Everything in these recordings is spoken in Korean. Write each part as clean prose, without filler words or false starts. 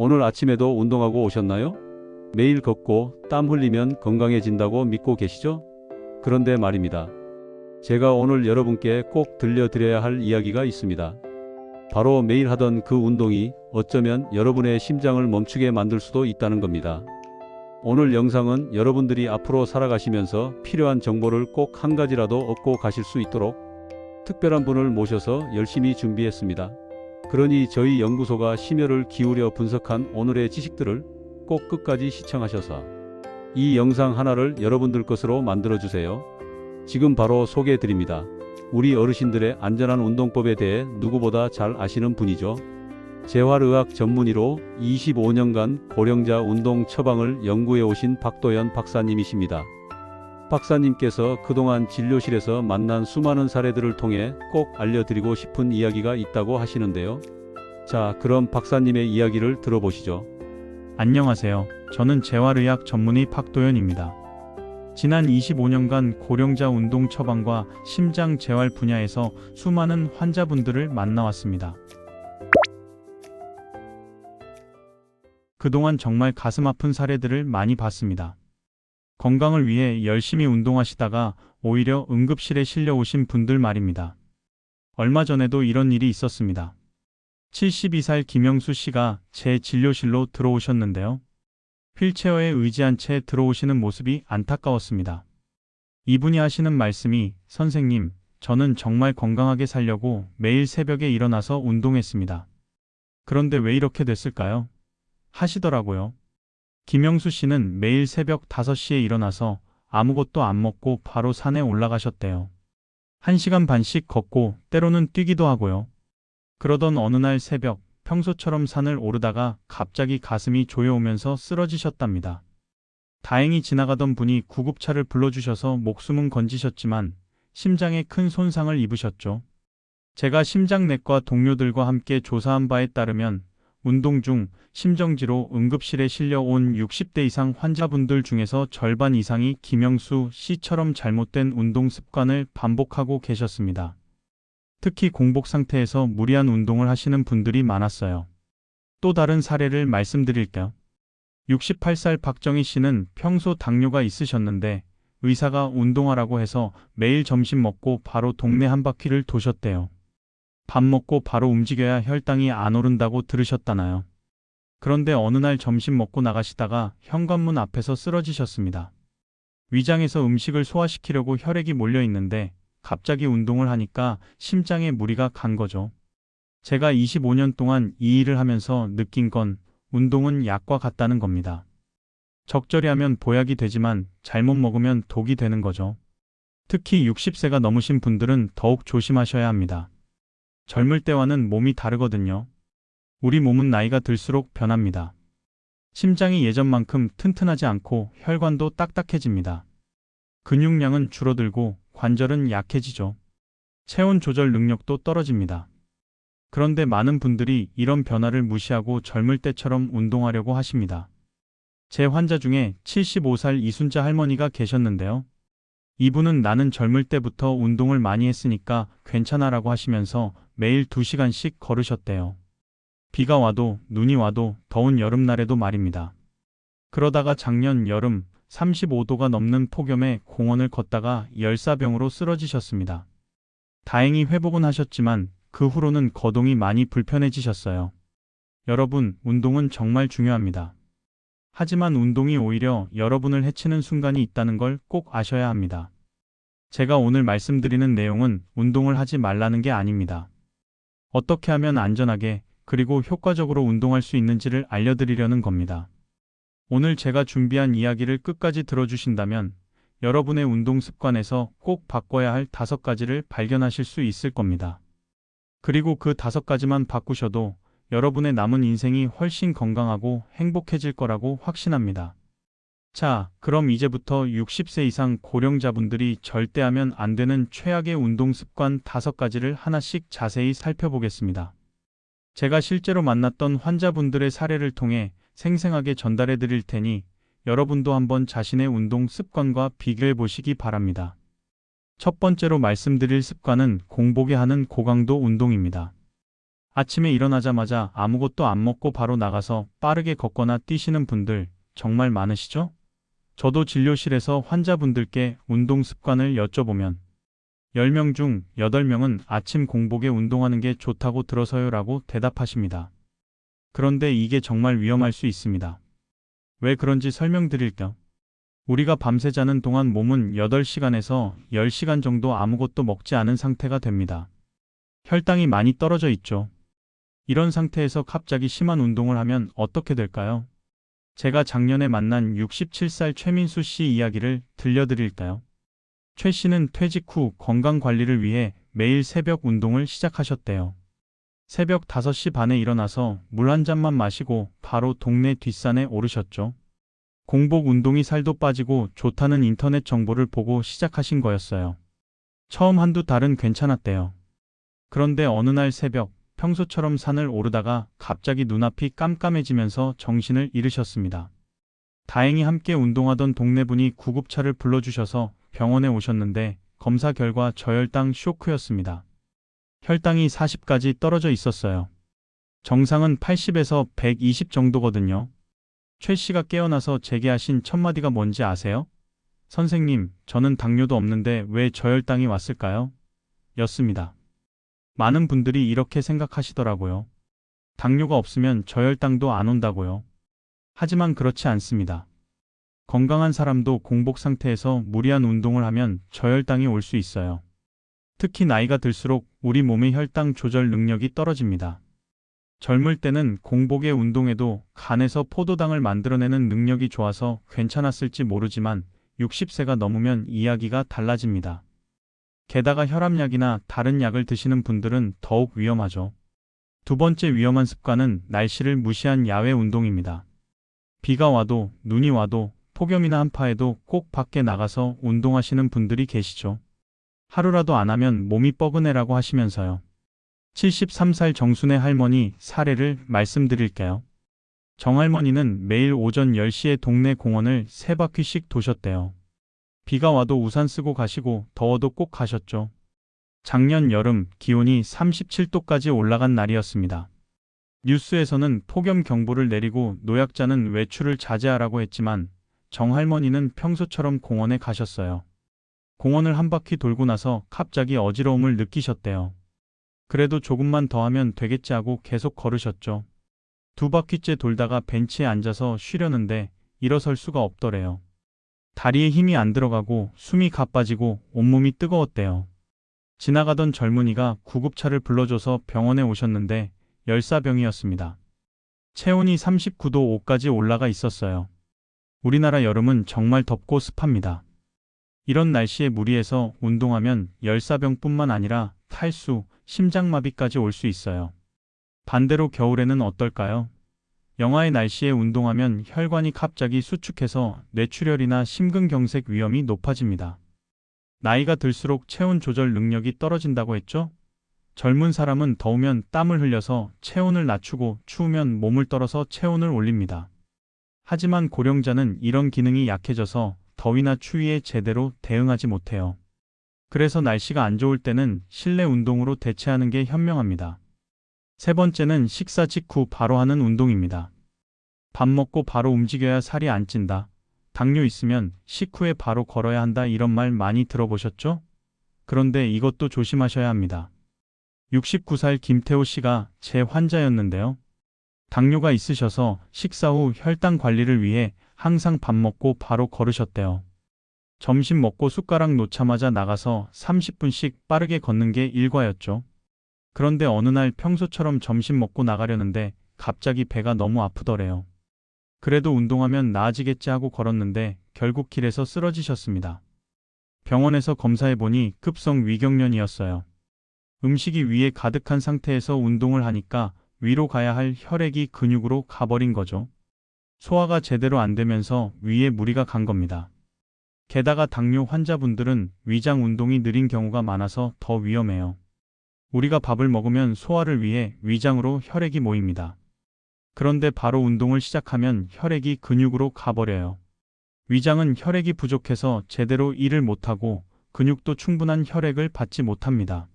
오늘 아침에도 운동하고 오셨나요? 매일 걷고 땀 흘리면 건강해진다고 믿고 계시죠? 그런데 말입니다. 제가 오늘 여러분께 꼭 들려드려야 할 이야기가 있습니다. 바로 매일 하던 그 운동이 어쩌면 여러분의 심장을 멈추게 만들 수도 있다는 겁니다. 오늘 영상은 여러분들이 앞으로 살아가시면서 필요한 정보를 꼭 한 가지라도 얻고 가실 수 있도록 특별한 분을 모셔서 열심히 준비했습니다. 그러니 저희 연구소가 심혈을 기울여 분석한 오늘의 지식들을 꼭 끝까지 시청하셔서 이 영상 하나를 여러분들 것으로 만들어주세요. 지금 바로 소개해드립니다. 우리 어르신들의 안전한 운동법에 대해 누구보다 잘 아시는 분이죠. 재활의학 전문의로 25년간 고령자 운동 처방을 연구해 오신 박도연 박사님이십니다. 박사님께서 그동안 진료실에서 만난 수많은 사례들을 통해 꼭 알려드리고 싶은 이야기가 있다고 하시는데요. 자, 그럼 박사님의 이야기를 들어보시죠. 안녕하세요. 저는 재활의학 전문의 박도연입니다. 지난 25년간 고령자 운동 처방과 심장 재활 분야에서 수많은 환자분들을 만나왔습니다. 그동안 정말 가슴 아픈 사례들을 많이 봤습니다. 건강을 위해 열심히 운동하시다가 오히려 응급실에 실려오신 분들 말입니다. 얼마 전에도 이런 일이 있었습니다. 72살 김영수 씨가 제 진료실로 들어오셨는데요. 휠체어에 의지한 채 들어오시는 모습이 안타까웠습니다. 이분이 하시는 말씀이 선생님, 저는 정말 건강하게 살려고 매일 새벽에 일어나서 운동했습니다. 그런데 왜 이렇게 됐을까요? 하시더라고요. 김영수 씨는 매일 새벽 5시에 일어나서 아무것도 안 먹고 바로 산에 올라가셨대요. 1시간 반씩 걷고 때로는 뛰기도 하고요. 그러던 어느 날 새벽 평소처럼 산을 오르다가 갑자기 가슴이 조여오면서 쓰러지셨답니다. 다행히 지나가던 분이 구급차를 불러주셔서 목숨은 건지셨지만 심장에 큰 손상을 입으셨죠. 제가 심장내과 동료들과 함께 조사한 바에 따르면 운동 중 심정지로 응급실에 실려온 60대 이상 환자분들 중에서 절반 이상이 김영수 씨처럼 잘못된 운동 습관을 반복하고 계셨습니다. 특히 공복 상태에서 무리한 운동을 하시는 분들이 많았어요. 또 다른 사례를 말씀드릴게요. 68살 박정희 씨는 평소 당뇨가 있으셨는데 의사가 운동하라고 해서 매일 점심 먹고 바로 동네 한 바퀴를 도셨대요. 밥 먹고 바로 움직여야 혈당이 안 오른다고 들으셨다나요? 그런데 어느 날 점심 먹고 나가시다가 현관문 앞에서 쓰러지셨습니다. 위장에서 음식을 소화시키려고 혈액이 몰려 있는데 갑자기 운동을 하니까 심장에 무리가 간 거죠. 제가 25년 동안 이 일을 하면서 느낀 건 운동은 약과 같다는 겁니다. 적절히 하면 보약이 되지만 잘못 먹으면 독이 되는 거죠. 특히 60세가 넘으신 분들은 더욱 조심하셔야 합니다. 젊을 때와는 몸이 다르거든요. 우리 몸은 나이가 들수록 변합니다. 심장이 예전만큼 튼튼하지 않고 혈관도 딱딱해집니다. 근육량은 줄어들고 관절은 약해지죠. 체온 조절 능력도 떨어집니다. 그런데 많은 분들이 이런 변화를 무시하고 젊을 때처럼 운동하려고 하십니다. 제 환자 중에 75살 이순자 할머니가 계셨는데요. 이분은 나는 젊을 때부터 운동을 많이 했으니까 괜찮아라고 하시면서 매일 2시간씩 걸으셨대요. 비가 와도 눈이 와도 더운 여름날에도 말입니다. 그러다가 작년 여름 35도가 넘는 폭염에 공원을 걷다가 열사병으로 쓰러지셨습니다. 다행히 회복은 하셨지만 그 후로는 거동이 많이 불편해지셨어요. 여러분, 운동은 정말 중요합니다. 하지만 운동이 오히려 여러분을 해치는 순간이 있다는 걸 꼭 아셔야 합니다. 제가 오늘 말씀드리는 내용은 운동을 하지 말라는 게 아닙니다. 어떻게 하면 안전하게 그리고 효과적으로 운동할 수 있는지를 알려드리려는 겁니다. 오늘 제가 준비한 이야기를 끝까지 들어주신다면 여러분의 운동 습관에서 꼭 바꿔야 할 5가지를 발견하실 수 있을 겁니다. 그리고 그 5가지만 바꾸셔도 여러분의 남은 인생이 훨씬 건강하고 행복해질 거라고 확신합니다. 자, 그럼 이제부터 60세 이상 고령자분들이 절대 하면 안 되는 최악의 운동 습관 5가지를 하나씩 자세히 살펴보겠습니다. 제가 실제로 만났던 환자분들의 사례를 통해 생생하게 전달해 드릴 테니 여러분도 한번 자신의 운동 습관과 비교해 보시기 바랍니다. 첫 번째로 말씀드릴 습관은 공복에 하는 고강도 운동입니다. 아침에 일어나자마자 아무것도 안 먹고 바로 나가서 빠르게 걷거나 뛰시는 분들 정말 많으시죠? 저도 진료실에서 환자분들께 운동 습관을 여쭤보면 10명 중 8명은 아침 공복에 운동하는 게 좋다고 들어서요라고 대답하십니다. 그런데 이게 정말 위험할 수 있습니다. 왜 그런지 설명드릴게요. 우리가 밤새 자는 동안 몸은 8시간에서 10시간 정도 아무것도 먹지 않은 상태가 됩니다. 혈당이 많이 떨어져 있죠. 이런 상태에서 갑자기 심한 운동을 하면 어떻게 될까요? 제가 작년에 만난 67살 최민수 씨 이야기를 들려드릴까요? 최 씨는 퇴직 후 건강 관리를 위해 매일 새벽 운동을 시작하셨대요. 새벽 5시 반에 일어나서 물 한 잔만 마시고 바로 동네 뒷산에 오르셨죠. 공복 운동이 살도 빠지고 좋다는 인터넷 정보를 보고 시작하신 거였어요. 처음 한두 달은 괜찮았대요. 그런데 어느 날 새벽 평소처럼 산을 오르다가 갑자기 눈앞이 깜깜해지면서 정신을 잃으셨습니다. 다행히 함께 운동하던 동네분이 구급차를 불러주셔서 병원에 오셨는데 검사 결과 저혈당 쇼크였습니다. 혈당이 40까지 떨어져 있었어요. 정상은 80에서 120 정도거든요. 최 씨가 깨어나서 제게 하신 첫 마디가 뭔지 아세요? 선생님, 저는 당뇨도 없는데 왜 저혈당이 왔을까요? 였습니다. 많은 분들이 이렇게 생각하시더라고요. 당뇨가 없으면 저혈당도 안 온다고요. 하지만 그렇지 않습니다. 건강한 사람도 공복 상태에서 무리한 운동을 하면 저혈당이 올 수 있어요. 특히 나이가 들수록 우리 몸의 혈당 조절 능력이 떨어집니다. 젊을 때는 공복에 운동해도 간에서 포도당을 만들어내는 능력이 좋아서 괜찮았을지 모르지만 60세가 넘으면 이야기가 달라집니다. 게다가 혈압약이나 다른 약을 드시는 분들은 더욱 위험하죠. 두 번째 위험한 습관은 날씨를 무시한 야외 운동입니다. 비가 와도 눈이 와도 폭염이나 한파에도 꼭 밖에 나가서 운동하시는 분들이 계시죠. 하루라도 안 하면 몸이 뻐근해라고 하시면서요. 73살 정순의 할머니 사례를 말씀드릴게요. 정할머니는 매일 오전 10시에 동네 공원을 3바퀴씩 도셨대요. 비가 와도 우산 쓰고 가시고 더워도 꼭 가셨죠. 작년 여름 기온이 37도까지 올라간 날이었습니다. 뉴스에서는 폭염 경보를 내리고 노약자는 외출을 자제하라고 했지만 정할머니는 평소처럼 공원에 가셨어요. 공원을 한 바퀴 돌고 나서 갑자기 어지러움을 느끼셨대요. 그래도 조금만 더 하면 되겠지 하고 계속 걸으셨죠. 2바퀴째 돌다가 벤치에 앉아서 쉬려는데 일어설 수가 없더래요. 다리에 힘이 안 들어가고 숨이 가빠지고 온몸이 뜨거웠대요. 지나가던 젊은이가 구급차를 불러줘서 병원에 오셨는데 열사병이었습니다. 체온이 39도 5까지 올라가 있었어요. 우리나라 여름은 정말 덥고 습합니다. 이런 날씨에 무리해서 운동하면 열사병뿐만 아니라 탈수, 심장마비까지 올 수 있어요. 반대로 겨울에는 어떨까요? 영하의 날씨에 운동하면 혈관이 갑자기 수축해서 뇌출혈이나 심근경색 위험이 높아집니다. 나이가 들수록 체온 조절 능력이 떨어진다고 했죠? 젊은 사람은 더우면 땀을 흘려서 체온을 낮추고 추우면 몸을 떨어서 체온을 올립니다. 하지만 고령자는 이런 기능이 약해져서 더위나 추위에 제대로 대응하지 못해요. 그래서 날씨가 안 좋을 때는 실내 운동으로 대체하는 게 현명합니다. 세 번째는 식사 직후 바로 하는 운동입니다. 밥 먹고 바로 움직여야 살이 안 찐다. 당뇨 있으면 식후에 바로 걸어야 한다 이런 말 많이 들어보셨죠? 그런데 이것도 조심하셔야 합니다. 69살 김태호 씨가 제 환자였는데요. 당뇨가 있으셔서 식사 후 혈당 관리를 위해 항상 밥 먹고 바로 걸으셨대요. 점심 먹고 숟가락 놓자마자 나가서 30분씩 빠르게 걷는 게 일과였죠. 그런데 어느 날 평소처럼 점심 먹고 나가려는데 갑자기 배가 너무 아프더래요. 그래도 운동하면 나아지겠지 하고 걸었는데 결국 길에서 쓰러지셨습니다. 병원에서 검사해보니 급성 위경련이었어요. 음식이 위에 가득한 상태에서 운동을 하니까 위로 가야 할 혈액이 근육으로 가버린 거죠. 소화가 제대로 안 되면서 위에 무리가 간 겁니다. 게다가 당뇨 환자분들은 위장 운동이 느린 경우가 많아서 더 위험해요. 우리가 밥을 먹으면 소화를 위해 위장으로 혈액이 모입니다. 그런데 바로 운동을 시작하면 혈액이 근육으로 가버려요. 위장은 혈액이 부족해서 제대로 일을 못하고 근육도 충분한 혈액을 받지 못합니다.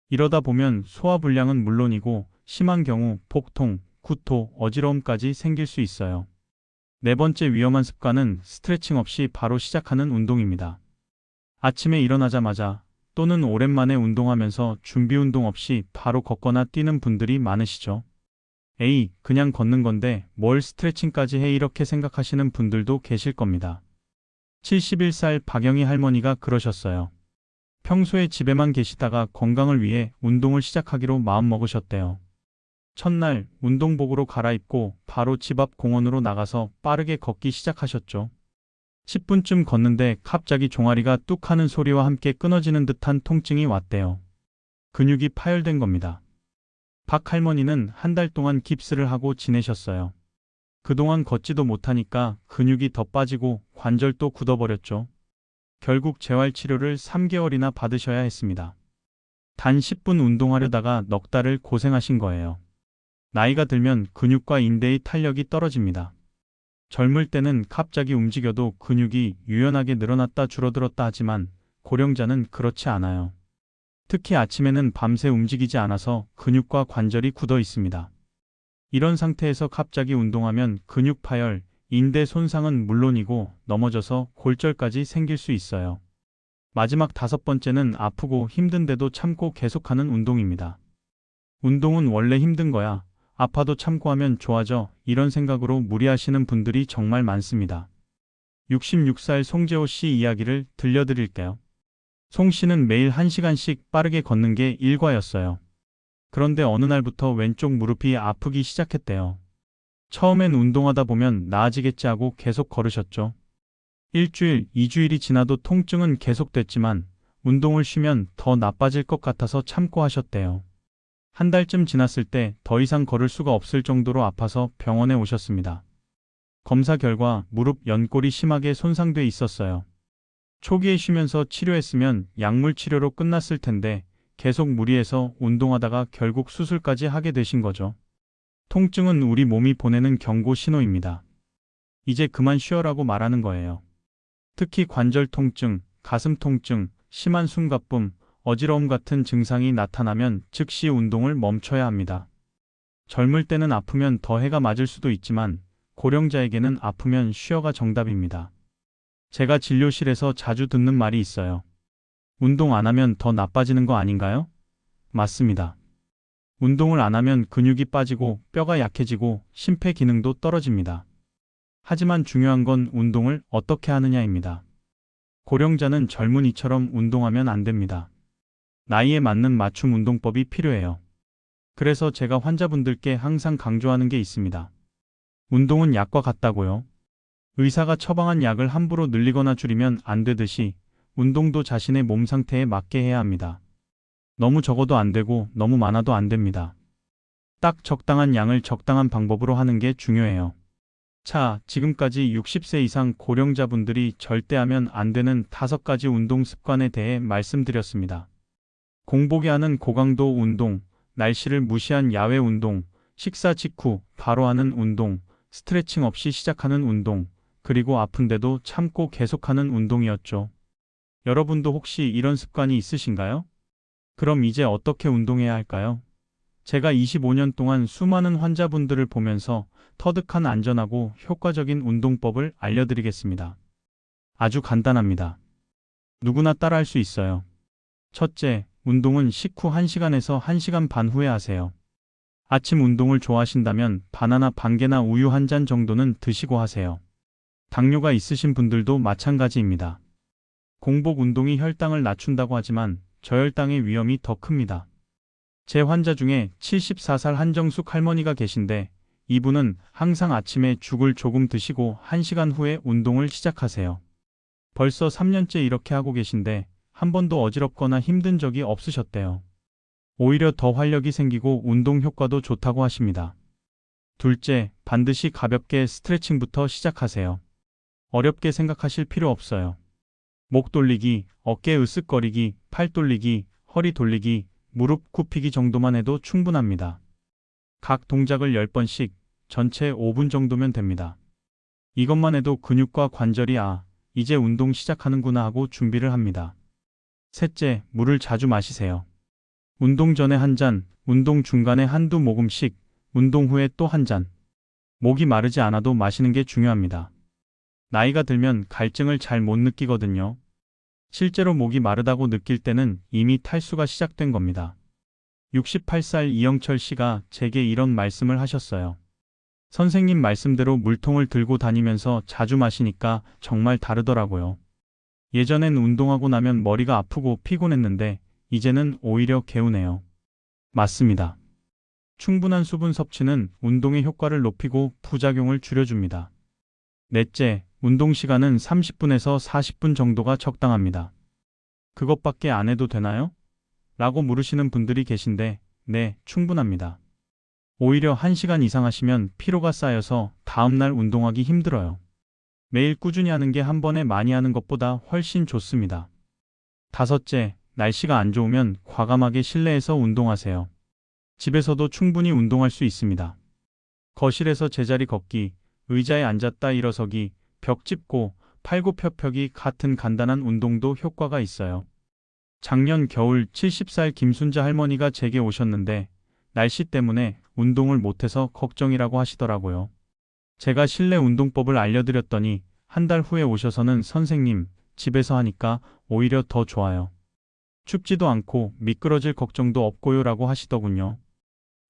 이러다 보면 소화불량은 물론이고 심한 경우 복통, 구토, 어지러움까지 생길 수 있어요. 네 번째 위험한 습관은 스트레칭 없이 바로 시작하는 운동입니다. 아침에 일어나자마자 또는 오랜만에 운동하면서 준비 운동 없이 바로 걷거나 뛰는 분들이 많으시죠. 에이, 그냥 걷는 건데 뭘 스트레칭까지 해 이렇게 생각하시는 분들도 계실 겁니다. 71살 박영희 할머니가 그러셨어요. 평소에 집에만 계시다가 건강을 위해 운동을 시작하기로 마음먹으셨대요. 첫날 운동복으로 갈아입고 바로 집 앞 공원으로 나가서 빠르게 걷기 시작하셨죠. 10분쯤 걷는데 갑자기 종아리가 뚝 하는 소리와 함께 끊어지는 듯한 통증이 왔대요. 근육이 파열된 겁니다. 박 할머니는 한 달 동안 깁스를 하고 지내셨어요. 그동안 걷지도 못하니까 근육이 더 빠지고 관절도 굳어버렸죠. 결국 재활치료를 3개월이나 받으셔야 했습니다. 단 10분 운동하려다가 넉 달을 고생하신 거예요. 나이가 들면 근육과 인대의 탄력이 떨어집니다. 젊을 때는 갑자기 움직여도 근육이 유연하게 늘어났다 줄어들었다 하지만 고령자는 그렇지 않아요. 특히 아침에는 밤새 움직이지 않아서 근육과 관절이 굳어 있습니다. 이런 상태에서 갑자기 운동하면 근육 파열, 인대 손상은 물론이고 넘어져서 골절까지 생길 수 있어요. 마지막 5번째는 아프고 힘든데도 참고 계속하는 운동입니다. 운동은 원래 힘든 거야. 아파도 참고 하면 좋아져. 이런 생각으로 무리하시는 분들이 정말 많습니다. 66살 송재호 씨 이야기를 들려드릴게요. 송 씨는 매일 1시간씩 빠르게 걷는 게 일과였어요. 그런데 어느 날부터 왼쪽 무릎이 아프기 시작했대요. 처음엔 운동하다 보면 나아지겠지 하고 계속 걸으셨죠. 일주일, 2주일이 지나도 통증은 계속됐지만 운동을 쉬면 더 나빠질 것 같아서 참고 하셨대요. 한 달쯤 지났을 때 더 이상 걸을 수가 없을 정도로 아파서 병원에 오셨습니다. 검사 결과 무릎 연골이 심하게 손상돼 있었어요. 초기에 쉬면서 치료했으면 약물 치료로 끝났을 텐데 계속 무리해서 운동하다가 결국 수술까지 하게 되신 거죠. 통증은 우리 몸이 보내는 경고 신호입니다. 이제 그만 쉬어라고 말하는 거예요. 특히 관절 통증, 가슴 통증, 심한 숨가쁨, 어지러움 같은 증상이 나타나면 즉시 운동을 멈춰야 합니다. 젊을 때는 아프면 더 해가 맞을 수도 있지만 고령자에게는 아프면 쉬어가 정답입니다. 제가 진료실에서 자주 듣는 말이 있어요. 운동 안 하면 더 나빠지는 거 아닌가요? 맞습니다. 운동을 안 하면 근육이 빠지고 뼈가 약해지고 심폐 기능도 떨어집니다. 하지만 중요한 건 운동을 어떻게 하느냐입니다. 고령자는 젊은이처럼 운동하면 안 됩니다. 나이에 맞는 맞춤 운동법이 필요해요. 그래서 제가 환자분들께 항상 강조하는 게 있습니다. 운동은 약과 같다고요. 의사가 처방한 약을 함부로 늘리거나 줄이면 안 되듯이 운동도 자신의 몸 상태에 맞게 해야 합니다. 너무 적어도 안 되고 너무 많아도 안 됩니다. 딱 적당한 양을 적당한 방법으로 하는 게 중요해요. 자, 지금까지 60세 이상 고령자분들이 절대 하면 안 되는 5가지 운동 습관에 대해 말씀드렸습니다. 공복에 하는 고강도 운동, 날씨를 무시한 야외 운동, 식사 직후 바로 하는 운동, 스트레칭 없이 시작하는 운동, 그리고 아픈데도 참고 계속하는 운동이었죠. 여러분도 혹시 이런 습관이 있으신가요? 그럼 이제 어떻게 운동해야 할까요? 제가 25년 동안 수많은 환자분들을 보면서 터득한 안전하고 효과적인 운동법을 알려드리겠습니다. 아주 간단합니다. 누구나 따라할 수 있어요. 첫째, 운동은 식후 1시간에서 1시간 반 후에 하세요. 아침 운동을 좋아하신다면 바나나 반 개나 우유 한 잔 정도는 드시고 하세요. 당뇨가 있으신 분들도 마찬가지입니다. 공복 운동이 혈당을 낮춘다고 하지만 저혈당의 위험이 더 큽니다. 제 환자 중에 74살 한정숙 할머니가 계신데 이분은 항상 아침에 죽을 조금 드시고 1시간 후에 운동을 시작하세요. 벌써 3년째 이렇게 하고 계신데 한 번도 어지럽거나 힘든 적이 없으셨대요. 오히려 더 활력이 생기고 운동 효과도 좋다고 하십니다. 둘째, 반드시 가볍게 스트레칭부터 시작하세요. 어렵게 생각하실 필요 없어요. 목 돌리기, 어깨 으쓱거리기, 팔 돌리기, 허리 돌리기, 무릎 굽히기 정도만 해도 충분합니다. 각 동작을 10번씩, 전체 5분 정도면 됩니다. 이것만 해도 근육과 관절이 이제 운동 시작하는구나 하고 준비를 합니다. 셋째, 물을 자주 마시세요. 운동 전에 한 잔, 운동 중간에 한두 모금씩, 운동 후에 또 한 잔. 목이 마르지 않아도 마시는 게 중요합니다. 나이가 들면 갈증을 잘 못 느끼거든요. 실제로 목이 마르다고 느낄 때는 이미 탈수가 시작된 겁니다. 68살 이영철 씨가 제게 이런 말씀을 하셨어요. 선생님 말씀대로 물통을 들고 다니면서 자주 마시니까 정말 다르더라고요. 예전엔 운동하고 나면 머리가 아프고 피곤했는데 이제는 오히려 개운해요. 맞습니다. 충분한 수분 섭취는 운동의 효과를 높이고 부작용을 줄여줍니다. 넷째, 운동 시간은 30분에서 40분 정도가 적당합니다. 그것밖에 안 해도 되나요? 라고 물으시는 분들이 계신데, 네, 충분합니다. 오히려 1시간 이상 하시면 피로가 쌓여서 다음날 운동하기 힘들어요. 매일 꾸준히 하는 게 한 번에 많이 하는 것보다 훨씬 좋습니다. 다섯째, 날씨가 안 좋으면 과감하게 실내에서 운동하세요. 집에서도 충분히 운동할 수 있습니다. 거실에서 제자리 걷기, 의자에 앉았다 일어서기, 벽 짚고 팔굽혀펴기 같은 간단한 운동도 효과가 있어요. 작년 겨울 70살 김순자 할머니가 제게 오셨는데 날씨 때문에 운동을 못해서 걱정이라고 하시더라고요. 제가 실내 운동법을 알려드렸더니 한 달 후에 오셔서는 선생님, 집에서 하니까 오히려 더 좋아요. 춥지도 않고 미끄러질 걱정도 없고요 라고 하시더군요.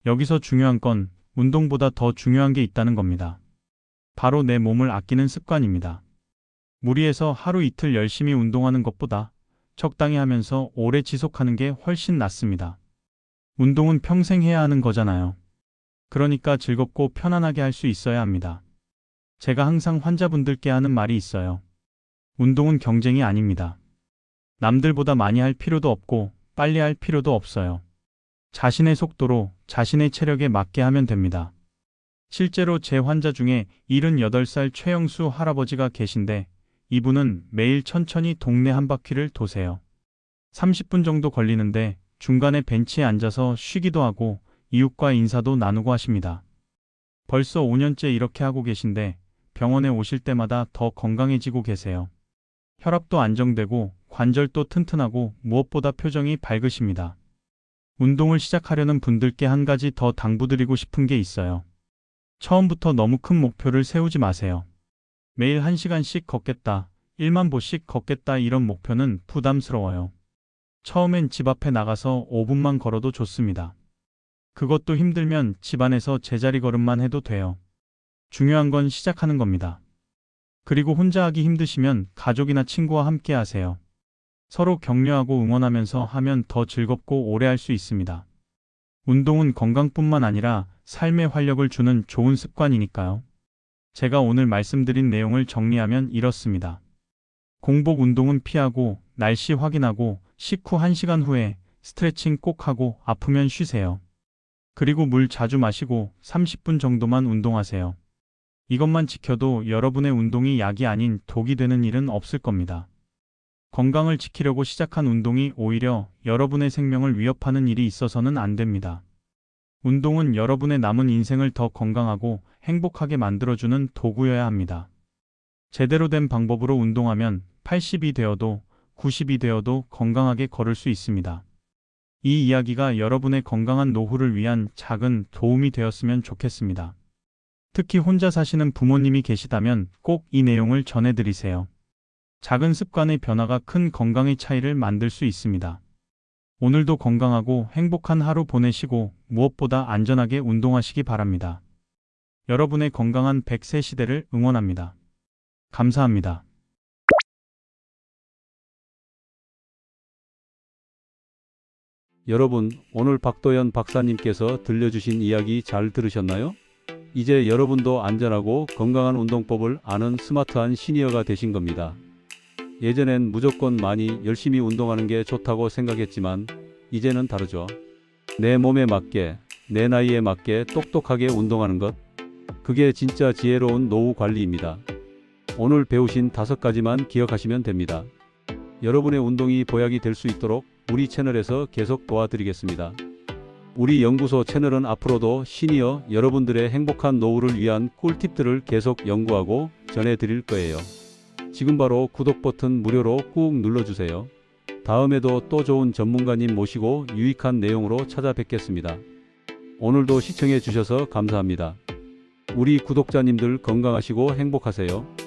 여기서 중요한 건 운동보다 더 중요한 게 있다는 겁니다. 바로 내 몸을 아끼는 습관입니다. 무리해서 하루 이틀 열심히 운동하는 것보다 적당히 하면서 오래 지속하는 게 훨씬 낫습니다. 운동은 평생 해야 하는 거잖아요. 그러니까 즐겁고 편안하게 할 수 있어야 합니다. 제가 항상 환자분들께 하는 말이 있어요. 운동은 경쟁이 아닙니다. 남들보다 많이 할 필요도 없고 빨리 할 필요도 없어요. 자신의 속도로 자신의 체력에 맞게 하면 됩니다. 실제로 제 환자 중에 78살 최영수 할아버지가 계신데 이분은 매일 천천히 동네 한 바퀴를 도세요. 30분 정도 걸리는데 중간에 벤치에 앉아서 쉬기도 하고 이웃과 인사도 나누고 하십니다. 벌써 5년째 이렇게 하고 계신데 병원에 오실 때마다 더 건강해지고 계세요. 혈압도 안정되고 관절도 튼튼하고 무엇보다 표정이 밝으십니다. 운동을 시작하려는 분들께 한 가지 더 당부드리고 싶은 게 있어요. 처음부터 너무 큰 목표를 세우지 마세요. 매일 1시간씩 걷겠다, 1만 보씩 걷겠다 이런 목표는 부담스러워요. 처음엔 집 앞에 나가서 5분만 걸어도 좋습니다. 그것도 힘들면 집 안에서 제자리 걸음만 해도 돼요. 중요한 건 시작하는 겁니다. 그리고 혼자 하기 힘드시면 가족이나 친구와 함께 하세요. 서로 격려하고 응원하면서 하면 더 즐겁고 오래 할 수 있습니다. 운동은 건강뿐만 아니라 삶의 활력을 주는 좋은 습관이니까요. 제가 오늘 말씀드린 내용을 정리하면 이렇습니다. 공복 운동은 피하고 날씨 확인하고 식후 1시간 후에 스트레칭 꼭 하고 아프면 쉬세요. 그리고 물 자주 마시고 30분 정도만 운동하세요. 이것만 지켜도 여러분의 운동이 약이 아닌 독이 되는 일은 없을 겁니다. 건강을 지키려고 시작한 운동이 오히려 여러분의 생명을 위협하는 일이 있어서는 안 됩니다. 운동은 여러분의 남은 인생을 더 건강하고 행복하게 만들어주는 도구여야 합니다. 제대로 된 방법으로 운동하면 80이 되어도 90이 되어도 건강하게 걸을 수 있습니다. 이 이야기가 여러분의 건강한 노후를 위한 작은 도움이 되었으면 좋겠습니다. 특히 혼자 사시는 부모님이 계시다면 꼭 이 내용을 전해드리세요. 작은 습관의 변화가 큰 건강의 차이를 만들 수 있습니다. 오늘도 건강하고 행복한 하루 보내시고 무엇보다 안전하게 운동하시기 바랍니다. 여러분의 건강한 100세 시대를 응원합니다. 감사합니다. 여러분, 오늘 박도연 박사님께서 들려주신 이야기 잘 들으셨나요? 이제 여러분도 안전하고 건강한 운동법을 아는 스마트한 시니어가 되신 겁니다. 예전엔 무조건 많이 열심히 운동하는 게 좋다고 생각했지만 이제는 다르죠. 내 몸에 맞게, 내 나이에 맞게 똑똑하게 운동하는 것. 그게 진짜 지혜로운 노후 관리입니다. 오늘 배우신 5가지만 기억하시면 됩니다. 여러분의 운동이 보약이 될 수 있도록 우리 채널에서 계속 도와드리겠습니다. 우리 연구소 채널은 앞으로도 시니어 여러분들의 행복한 노후를 위한 꿀팁들을 계속 연구하고 전해드릴 거예요. 지금 바로 구독 버튼 무료로 꾹 눌러주세요. 다음에도 또 좋은 전문가님 모시고 유익한 내용으로 찾아뵙겠습니다. 오늘도 시청해 주셔서 감사합니다. 우리 구독자님들 건강하시고 행복하세요.